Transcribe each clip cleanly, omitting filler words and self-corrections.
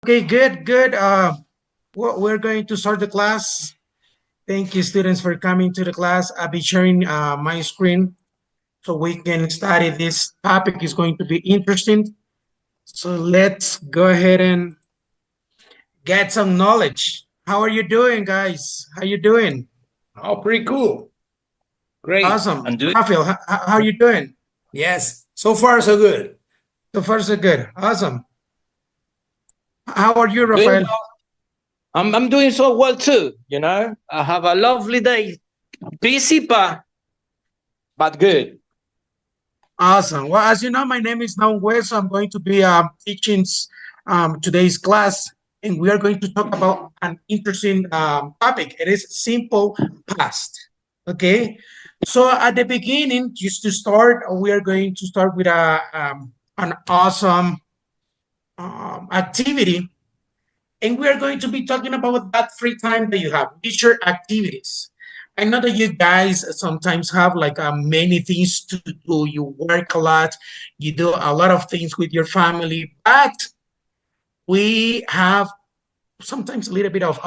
Okay, good, good. We're going to start the class. Thank you, students, for coming to the class. I'll be sharing my screen so we can study this topic. Is going to be interesting. So let's go ahead and get some knowledge. How are you doing, guys? How you doing? Oh, pretty cool. Great. Awesome. I'm doing Rafael, how you doing? Yes. So far, so good. So far, so good. Awesome. How are you, doing Rafael? well. I'm doing so well too. I have a lovely day. Busy, but good. Awesome. Well, as you know, my name is Naum West. I'm going to be teaching today's class, and we are going to talk about an interesting topic. It is simple past. Okay. So at the beginning, just to start, we are going to start with an awesome activity, and we are going to be talking about that free time that you have, leisure activities. I know that you guys sometimes have like many things to do. You work a lot, you do a lot of things with your family, but we have sometimes a little bit of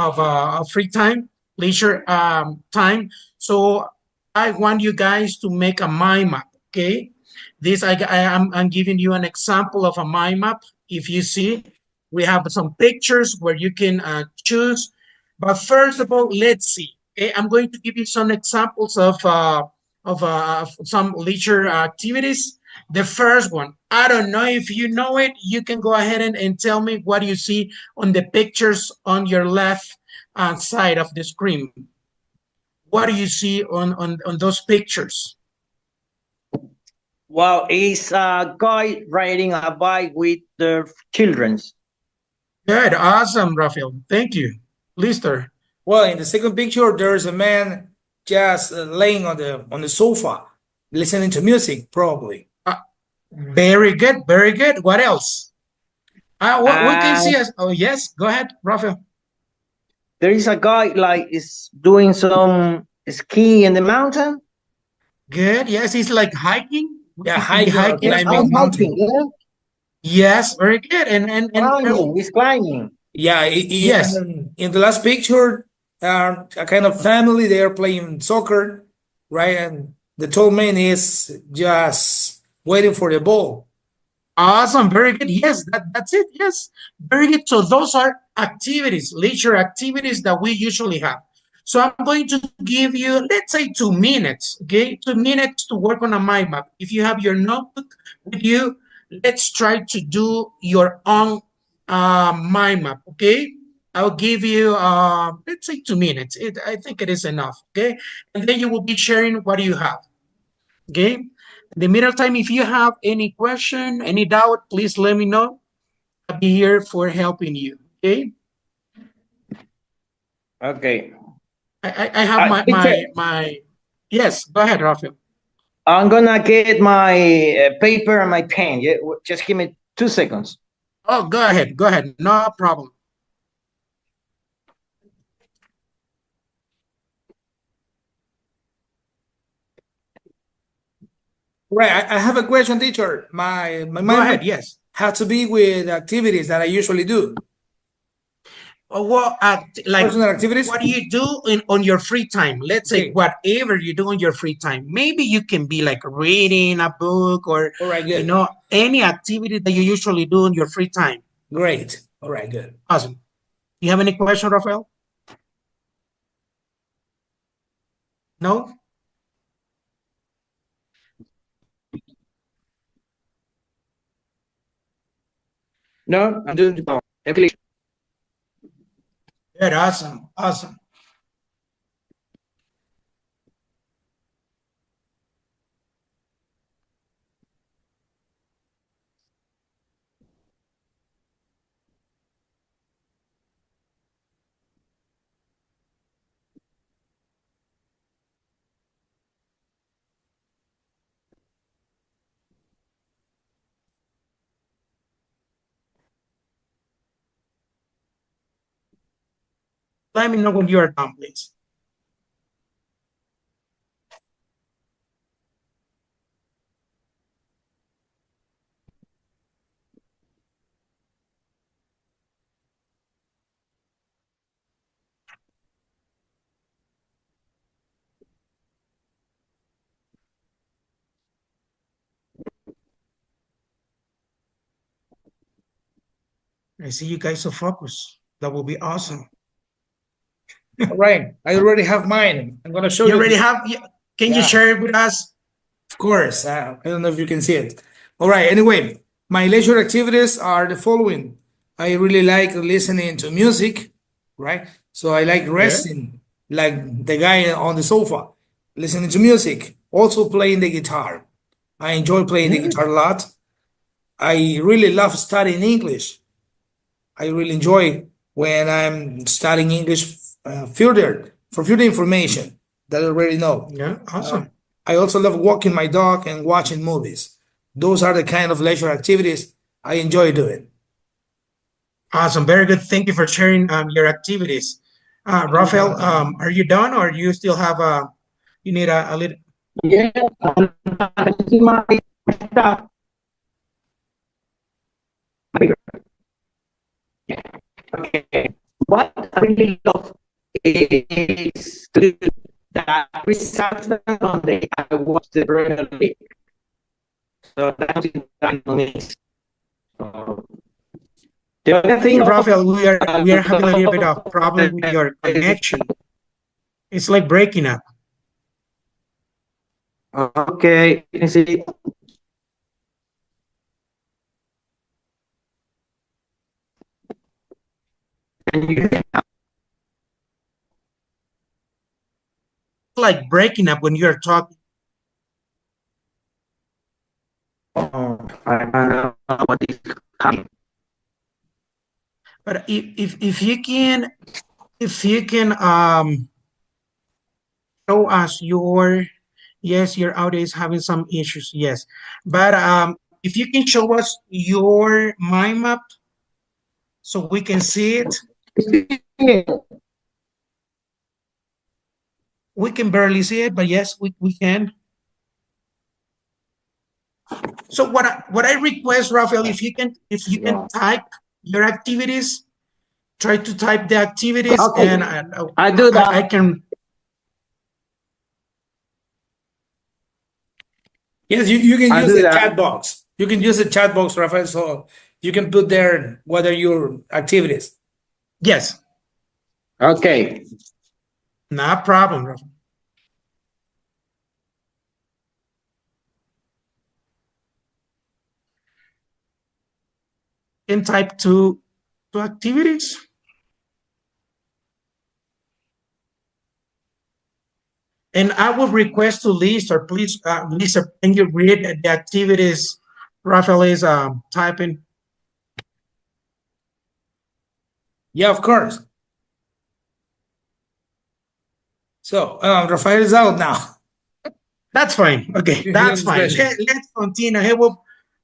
free time, leisure time. So I want you guys to make a mind map, okay? This I'm giving you an example of a mind map. If you see, we have some pictures where you can choose. But first of all, let's see. Okay, I'm going to give you some examples of some leisure activities. The first one, I don't know if you know it. You can go ahead and tell me what you see on the pictures on your left side of the screen. What do you see on those pictures? Well, it's a guy riding a bike with the childrens. Good, awesome, Rafael. Thank you. Lister. Well, in the second picture, there's a man just laying on the sofa, listening to music, probably. Very good, very good. What else? What we can Uh, see as, oh, yes, go ahead, Rafael. there is a guy like is doing some ski in the mountain. Good, yes, he's like hiking. Yeah, He can be hiking or hiking. climbing Hiking, mountain. yeah. Yes, very good. And Climbing, he's climbing. Yeah, yes, in the last picture, a kind of family, they are playing soccer, right? And the tall man is just waiting for the ball. awesome, very good. Yes, that's it. Yes, very good. So those are activities, leisure activities that we usually have. So I'm going to give you, let's say, 2 minutes, okay? 2 minutes to work on a mind map. If you have your notebook with you, let's try to do your own mind map, okay? I'll give you, let's say, 2 minutes. I think it is enough, okay? And then you will be sharing what you have, okay? In the middle time, if you have any question, any doubt, please let me know. I'll be here for helping you, okay? Okay. I have Teacher, yes, go ahead, Rafael. I'm gonna get my paper and my pen. Yeah, just give me 2 seconds. Oh, go ahead, no problem. Right. I have a question, teacher. My Go mind map ahead, yes. has to be with activities that I usually do. Well, like, Personal activities. what do you do on your free time? Let's say Okay. whatever you do on your free time. Maybe you can be like reading a book or, All right, good. any activity that you usually do on your free time. Great. All right, good. Awesome. You have any question, Rafael? No? No, I'm doing well. Okay. Good, awesome, awesome. Let me know when you are done, please. I see you guys so focused. That will be awesome. All right, I already have mine. I'm gonna show You you. already have, can you Yeah. share it with us? Of course, I don't know if you can see it. All right, anyway, my leisure activities are the following. I really like listening to music, right? So I like Yeah. resting, like the guy on the sofa, listening to music, also playing the guitar. I enjoy playing the Good. guitar a lot. I really love studying English. I really enjoy when I'm studying English further for further information that I already know. Yeah, Um, awesome. I also love walking my dog and watching movies. Those are the kind of leisure activities I enjoy doing. Awesome. Very good. Thank you for sharing your activities. Rafael, are you done or you still have you need a little? Yeah, I see my stuff. Okay. What I really love is to do that Saturday and Sunday I watch the Premier League. So that's what I miss. So the other Hey, thing Rafael, I we are having a little bit of problem love with your is connection. It's like breaking up. okay, you see, can you Like breaking up when you're talking. I don't know what is coming. But if you can show us your, yes, your audio is having some issues, yes. But if you can show us your mind map so we can see it. We can barely see it, but yes, we can. So what I request, Rafael, if you can type your activities, try to type the activities, Okay, and I do I that. can. Yes, you can I use do the chat that. box. You can use the chat box, Rafael, so you can put there what are your activities. Yes, Okay. no problem, Rafael. Can type two activities. And I would request to Lisa, please, Lisa, can you read the activities Rafael is typing? Yeah, of course. So Rafael is out now. That's fine. Okay, He's on that's the fine. session. Let's continue.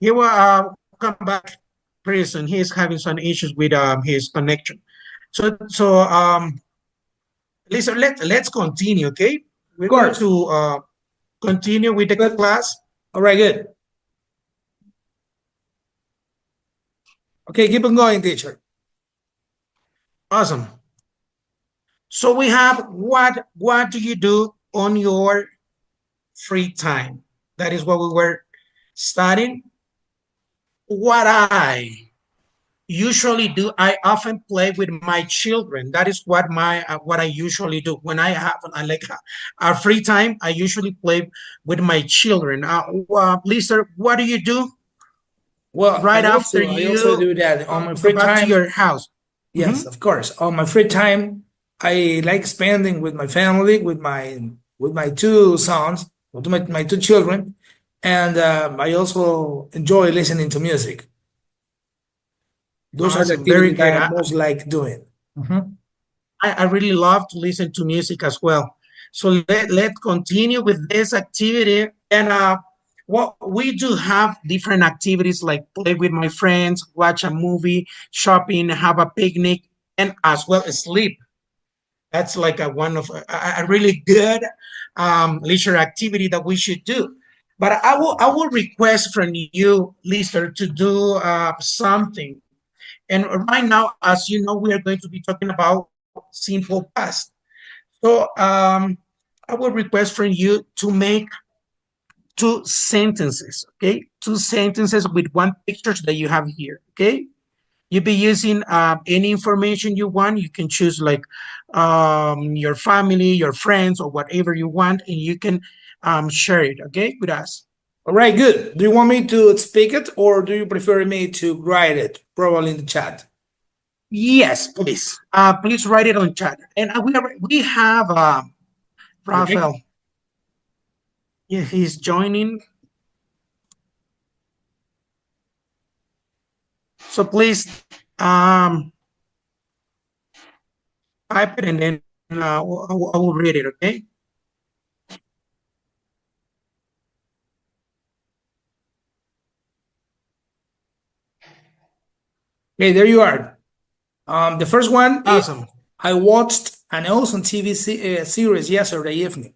He will come back pretty soon. He is having some issues with his connection. So Lisa, let's continue. Okay, Of we're going course. to continue with the But class. all right, good. Okay, keep on going, teacher. Awesome. So we have what do you do on your free time? That is what we were studying. What I usually do, I often play with my children. That is what I usually do when I have like a free time. I usually play with my children. Lisa, what do you do Well, right after I also you do that on my go free back to time. your house? Yes, of course. On my free time, I like spending with my family, with my two sons, with my two children, and I also enjoy listening to music. Those are the Awesome, very activities good. that I most like doing. Mhm. I really love to listen to music as well. So let's continue with this activity. And what we do have different activities like play with my friends, watch a movie, shopping, have a picnic, and as well as sleep. That's like one of a really good leisure activity that we should do. But I will request from you, Lisa, to do something. And right now, as you know, we are going to be talking about simple past. So I would request from you to make two sentences, okay? Two sentences with one picture that you have here, okay? You'll be using any information you want. You can choose like your family, your friends, or whatever you want, and you can share it, okay, with us. All right, good. Do you want me to speak it or do you prefer me to write it probably in the chat? Yes, please. Please write it on chat. And we have Rafael. Yeah, he's joining. So please type it and then I will read it, okay? Okay, there you are. The first one is Awesome. I watched an awesome TV series yesterday evening.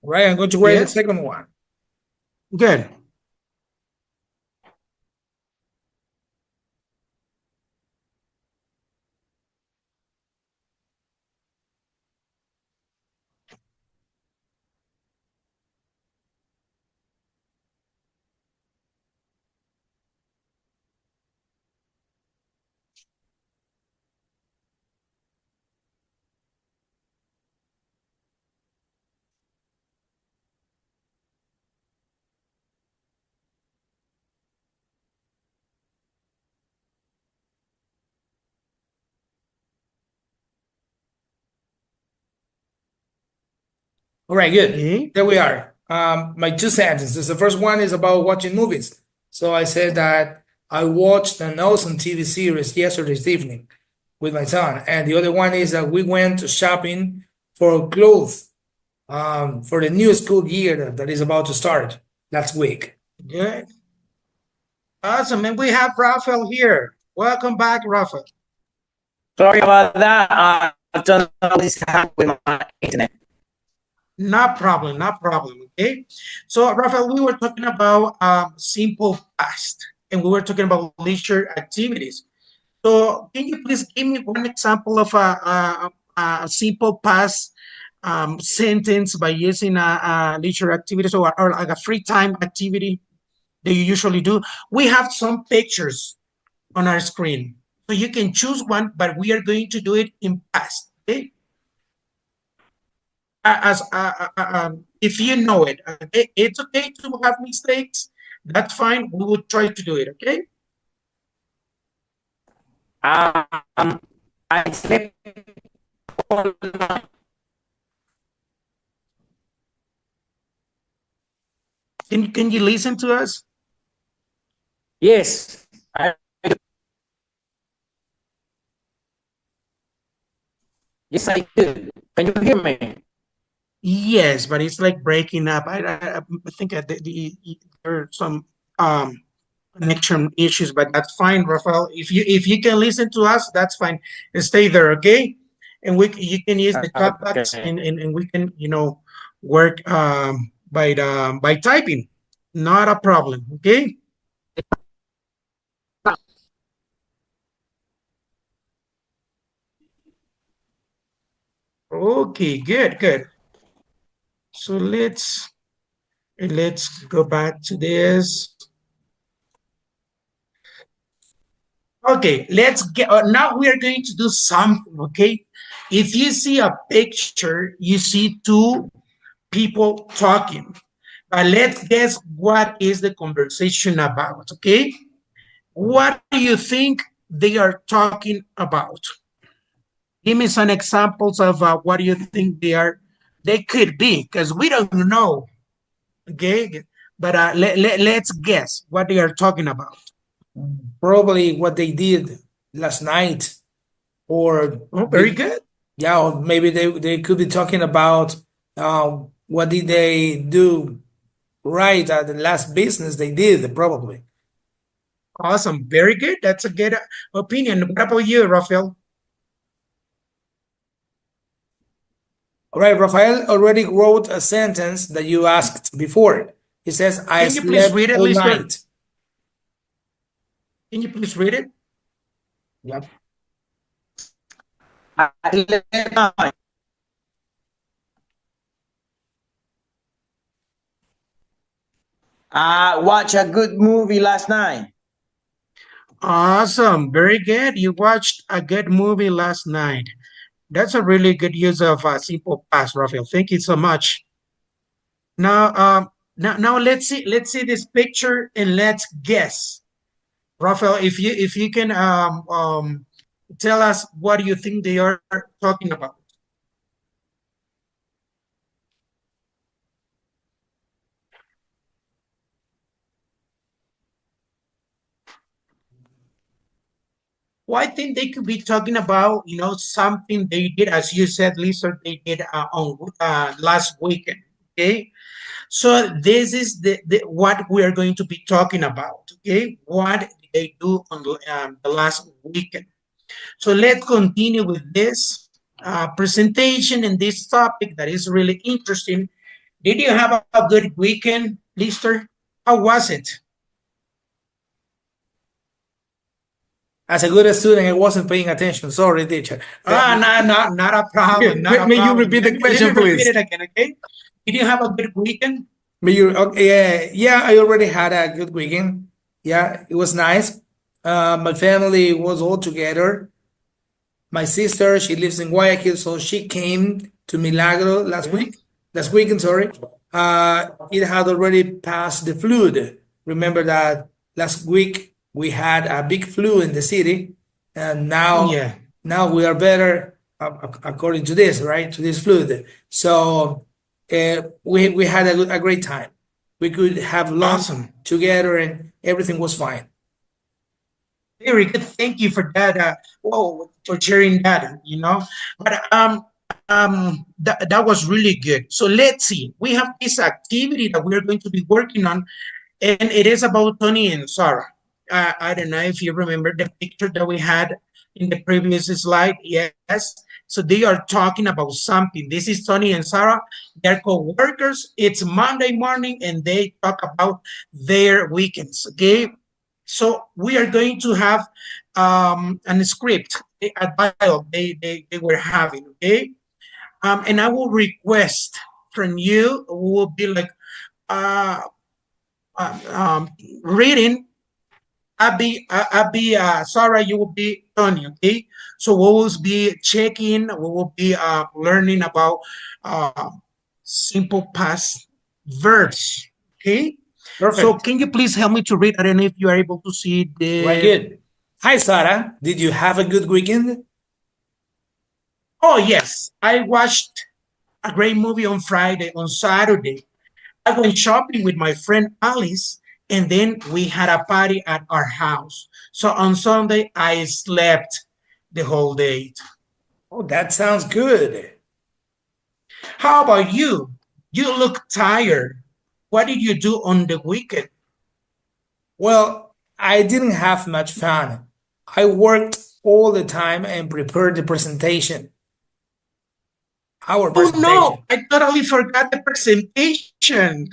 All right, I'm going to write the Yes. second one. Good. All right, good. Okay. There we are. My two sentences. The first one is about watching movies. So I said that I watched an awesome TV series yesterday evening with my son. And the other one is that we went shopping for clothes for the new school year that is about to start last week. Good. Awesome. And we have Rafael here. Welcome back, Rafael. Sorry about that. I don't know this happened with my internet. No problem, no problem. Okay. So, Rafael, we were talking about simple past and we were talking about leisure activities. So, can you please give me one example of a simple past sentence by using a leisure activity or like a free time activity that you usually do? We have some pictures on our screen. So you can choose one, but we are going to do it in past, okay? If you know it, okay? It's okay to have mistakes. That's fine. We will try to do it, okay? I slept all night. Can you listen to us? Yes. Yes, I do. Can you hear me? Yes, but it's like breaking up. I think there are some connection issues, but that's fine, Rafael. If you can listen to us, that's fine. Stay there, okay? And you can use the chat box Okay. and we can work by typing. Not a problem, okay? Okay, good. So let's go back to this. Okay, let's get now we are going to do something, okay? If you see a picture, you see two people talking. But let's guess what is the conversation about, okay? What do you think they are talking about? Give me some examples of what do you think they could be, because we don't know, okay? But let's guess what they are talking about. Probably what they did last night, or Oh, very good. yeah, or maybe they could be talking about what did they do right at the last business they did, probably. Awesome, very good. That's a good opinion. What about you, Rafael? All right, Rafael already wrote a sentence that you asked before. He says, I Can you please slept read it, all Lister? night. Can you please read it? Yep. I slept. Watch a good movie last night. Awesome. Very good. You watched a good movie last night. That's a really good use of simple past, Rafael. Thank you so much. Now let's see this picture and let's guess. Rafael, if you can tell us what do you think they are talking about. Well, I think they could be talking about, something they did, as you said, Lisa, they did on last weekend. Okay, so this is the what we are going to be talking about. Okay, what did they do on the last weekend? So let's continue with this presentation and this topic that is really interesting. Did you have a good weekend, Lister? How was it? As a good student, I wasn't paying attention. Sorry, teacher. Not a problem. Not a May you problem. repeat the Let me question, repeat please? it again, okay? Did you have a good weekend? Okay, yeah, I already had a good weekend. Yeah, it was nice. My family was all together. My sister, she lives in Guayaquil, so she came to Milagro last weekend, sorry. It had already passed the flood. Remember that last week we had a big flood in the city, and Yeah. now we are better according to this, right? To this flood. So we had a great time. We could have lunch Awesome. together, and everything was fine. Very good. Thank you for that. For sharing that. But that was really good. So let's see. We have this activity that we're going to be working on, and it is about Tony and Sarah. I don't know if you remember the picture that we had in the previous slide. Yes. So they are talking about something. This is Tony and Sarah. They're co-workers. It's Monday morning, and they talk about their weekends. Okay. So we are going to have a script, a dialogue they were having, okay? And I will request from you, we will be like reading. I'll be Sarah, you will be Tony, okay? So we will be checking, we will be learning about simple past verbs, okay? So Perfect. can you please help me to read? I don't know if you are able to see Right, good. Hi, Sarah. Did you have a good weekend? Oh, yes. I watched a great movie on Friday. On Saturday, I went shopping with my friend Alice, and then we had a party at our house. So on Sunday, I slept the whole day. Oh, that sounds good. How about you? You look tired. What did you do on the weekend? Well, I didn't have much fun. I worked all the time and prepared the presentation. Our Oh presentation. no, I totally forgot the presentation.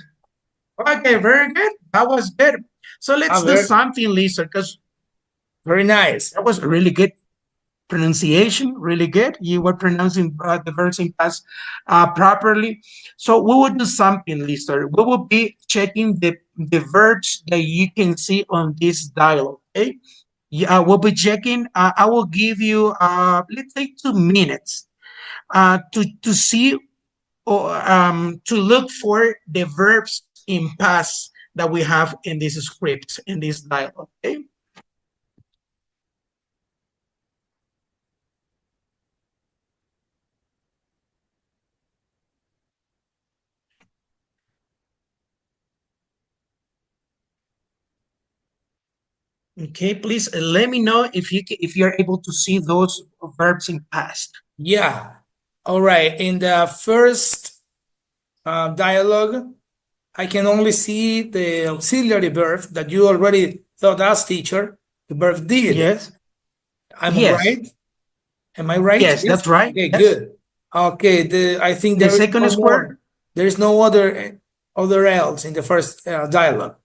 Okay, very good. That was good. So let's do something, Lisa, because very nice. that was really good pronunciation, really good. You were pronouncing the verbs in past properly. So we will do something, Lisa. We will be checking the verbs that you can see on this dialogue, okay? Yeah, we'll be checking. I will give you, let's say 2 minutes to see or to look for the verbs in past that we have in this script, in this dialogue, okay? Okay, please let me know if you're able to see those verbs in past. Yeah. All right. In the first dialogue, I can only see the auxiliary verb that you already thought as teacher, the verb did. Yes. Am I Yes. right? Am I right? Yes, that's right. Okay, Yes. good. Okay, I think The there is second no square. more. There is no other else in the first dialogue.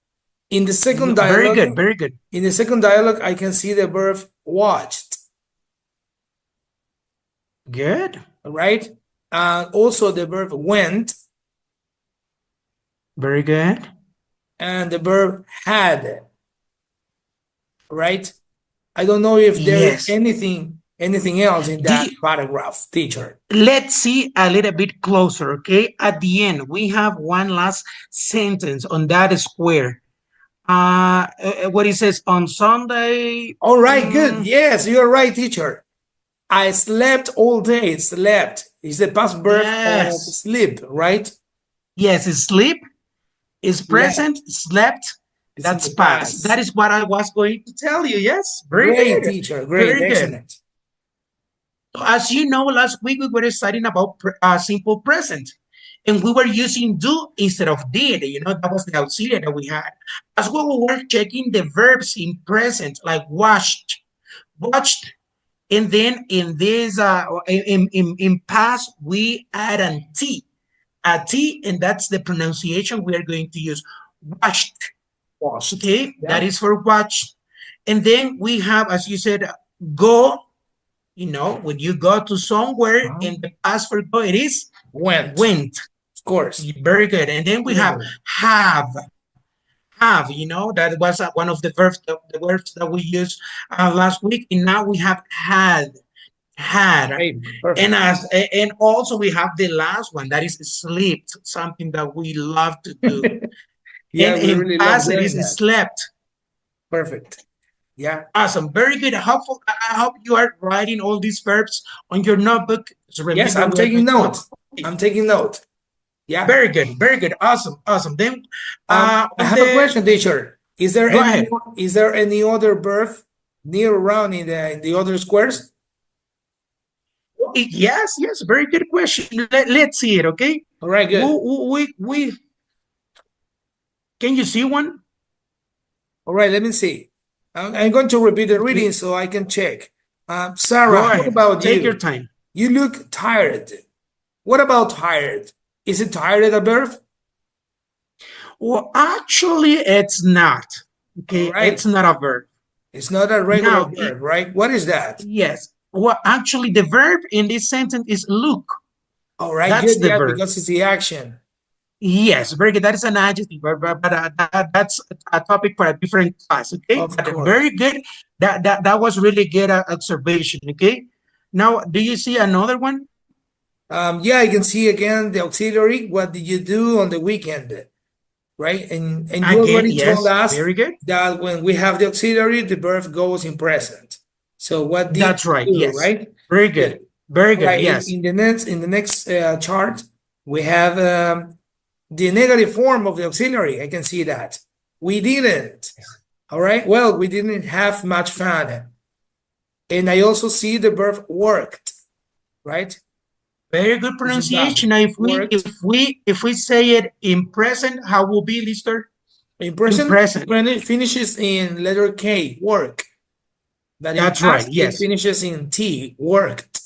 In the second Very dialogue, good, very good. in the second dialogue, I can see the verb watched. Good. All right. Also the verb went. Very good. and the verb had, right? I don't know if there is Yes. anything else in Do that you, paragraph, teacher. let's see a little bit closer, okay? At the end, we have one last sentence on that square. What it says on Sunday. All right, good. Yes, you're right, teacher. I slept all day. Slept is the past verb of Yes. sleep, right? Yes, sleep is present, Slept. slept, It's in that's the past. That past. is what I was going to tell you. Yes, very Great, good. teacher. Great. Very good. Excellent. As you know, last week we were studying about simple present, and we were using do instead of did. You know, that was the auxiliary that we had. As well, we were checking the verbs in present, like watched, watched, and then in this, in past, we add an T, a T, and that's the pronunciation we are going to use. Watched. Washed. Okay, Yeah. that is for watch. And then we have, as you said, go. You know, when you go to somewhere, and the past for go, it is Went. went. Of course. Very good. And then we have have. Have, you know, that was one of the verbs, the words that we used last week. And now we have had. Right. Perfect. And also we have the last one, that is slept, something that we love to do. Yeah, And we in really love past, it doing is that. slept. Perfect. Yeah. Awesome. Very good. I hope you are writing all these verbs on your notebook. So Yes, remember, I'm taking note. I'm taking note. Yeah. Very good. Very good. Awesome. Awesome. Then I have a question, teacher. Is there Go any ahead. is there any other verb near around in the other squares? Yes, yes. Very good question. Let's see it, okay? All right, good. We can you see one? All right, let me see. I'm going to repeat the reading so I can check. Sarah, Go how ahead. about Take you? your time. You look tired. What about tired? Is it tired a verb? Well, actually, it's not. Okay, All right. it's not a verb. It's not a regular Now, verb, right? What is that? yes. Well, actually, the verb in this sentence is look. All right, That's good. the Yeah, verb. because it's the action. Yes, very good. That is an adjective, but that's a topic for a different class. Okay, Of but course. very good. That was really good observation. Okay, now do you see another one? Yeah, I can see again the auxiliary. What did you do on the weekend? Right? And you Again, already told yes, us very good. that when we have the auxiliary, the verb goes in present. So what did That's right. you do, Yes, right? very good. Very good. Right. Yes. In the next chart, we have the negative form of the auxiliary. I can see that. We didn't. All right. Well, we didn't have much fun. And I also see the verb worked, right? Very good pronunciation. Now, if we say it in present, how will be, Lister? In present, present. when it finishes in letter K, work. But in That's right. past, Yes. it finishes in T, worked.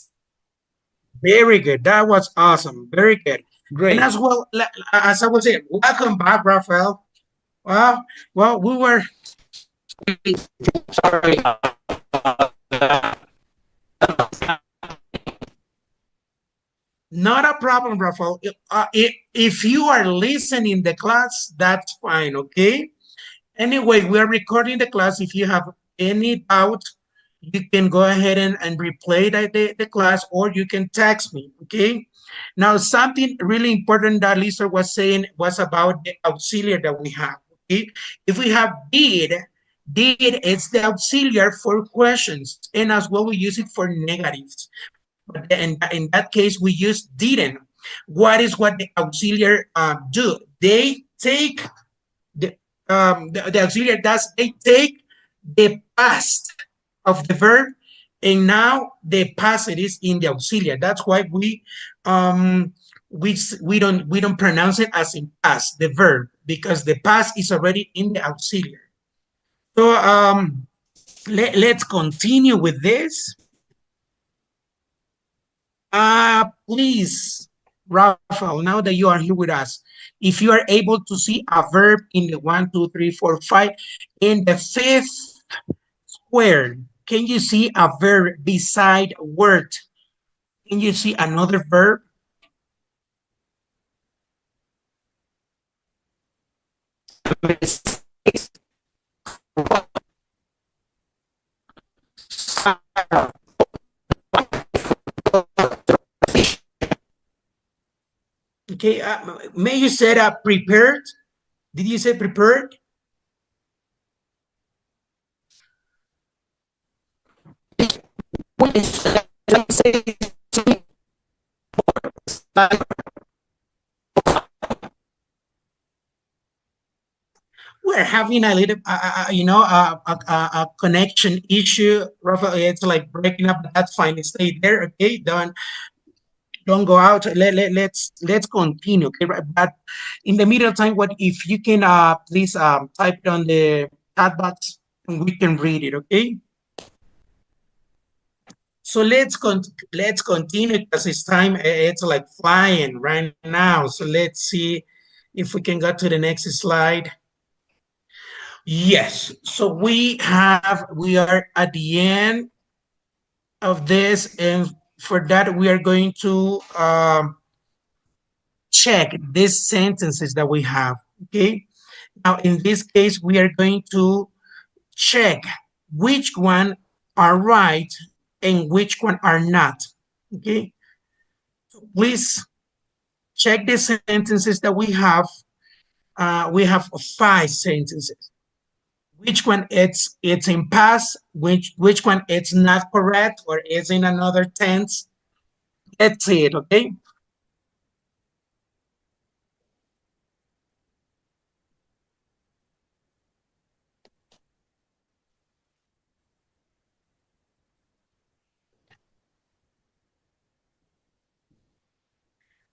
Very good. That was awesome. Very good. Great. And as well, as I was saying, welcome back, Rafael. Well, we were. Sorry. Not a problem, Rafael. If you are listening the class, that's fine, okay? Anyway, we are recording the class. If you have any doubt, you can go ahead and replay the class, or you can text me, okay? Now, something really important that Lisa was saying was about the auxiliary that we have, okay? If we have did, it's the auxiliary for questions, and as well, we use it for negatives. But in that case, we use didn't. What the auxiliary do? They take the auxiliary does, they take the past of the verb, and now the past it is in the auxiliary. That's why we don't pronounce it as in past, the verb, because the past is already in the auxiliary. So let's continue with this. Please, Rafael, now that you are here with us, if you are able to see a verb in the 1, 2, 3, 4, 5, in the 5th square, can you see a verb beside word? Can you see another verb? mistakes. Okay, may you said prepared? Did you say prepared? Let's say We're having a little, you know, a connection issue. Rafael, it's like breaking up. That's fine. Stay there, okay? Don't go out. Let's continue, okay? But in the middle time, what if you can please type it on the chat box and we can read it, okay? So let's continue because it's time. It's like flying right now. So let's see if we can go to the next slide. Yes. So we are at the end of this, and for that we are going to check these sentences that we have. Okay. Now in this case, we are going to check which one are right and which one are not. Okay. So please check the sentences that we have. We have 5 sentences. Which one it's in past, which one it's not correct or is in another tense. That's it, okay?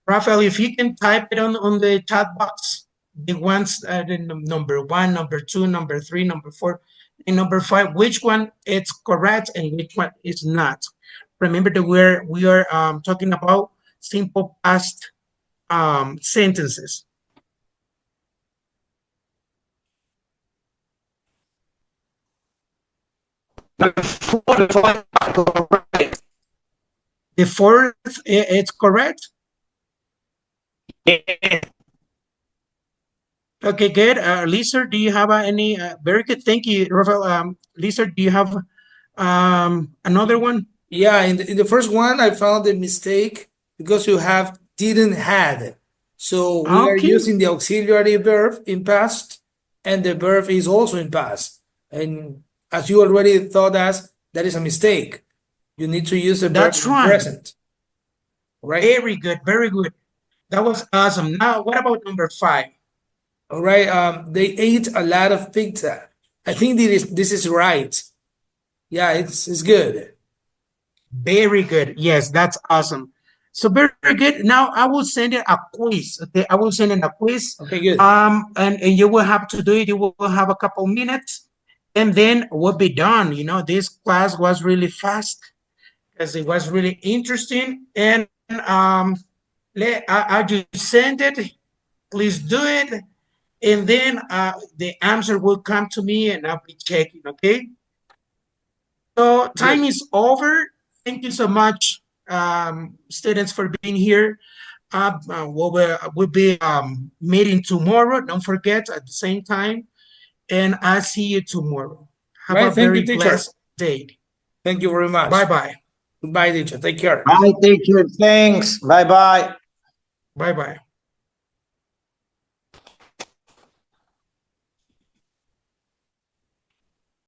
Rafael, if you can type it on the chat box, the ones the number 1, number 2, number 3, number 4, and number 5, which one it's correct and which one is not. Remember that we are talking about simple past sentences. The 4th, it's correct. Okay, good. Lisa, do you have any? Very good. Thank you, Rafael. Lisa, do you have another one? Yeah, in the first one, I found a mistake because you have didn't had. So we are Okay. using the auxiliary verb in past, and the verb is also in past. And as you already thought us, that is a mistake. You need to use the verb That's in right. present. Right? Very good. Very good. That was awesome. Now, what about number 5? All right. They ate a lot of pizza. I think this is right. Yeah, it's good. Very good. Yes, that's awesome. So very good. Now I will send it a quiz. Okay, I will send it a quiz. Okay, good. And you will have to do it. You will have a couple minutes, and then we'll be done. You know, this class was really fast because it was really interesting. And I just send it. Please do it, and then the answer will come to me, and I'll be checking. Okay. So time is over. Thank you so much, students, for being here. We'll be meeting tomorrow. Don't forget at the same time. And I'll see you tomorrow. Have Right, a thank you, very teacher. blessed day. Thank you very much. Bye-bye. Goodbye, teacher. Take care. Bye, teacher. Thanks. Bye-bye. Bye-bye.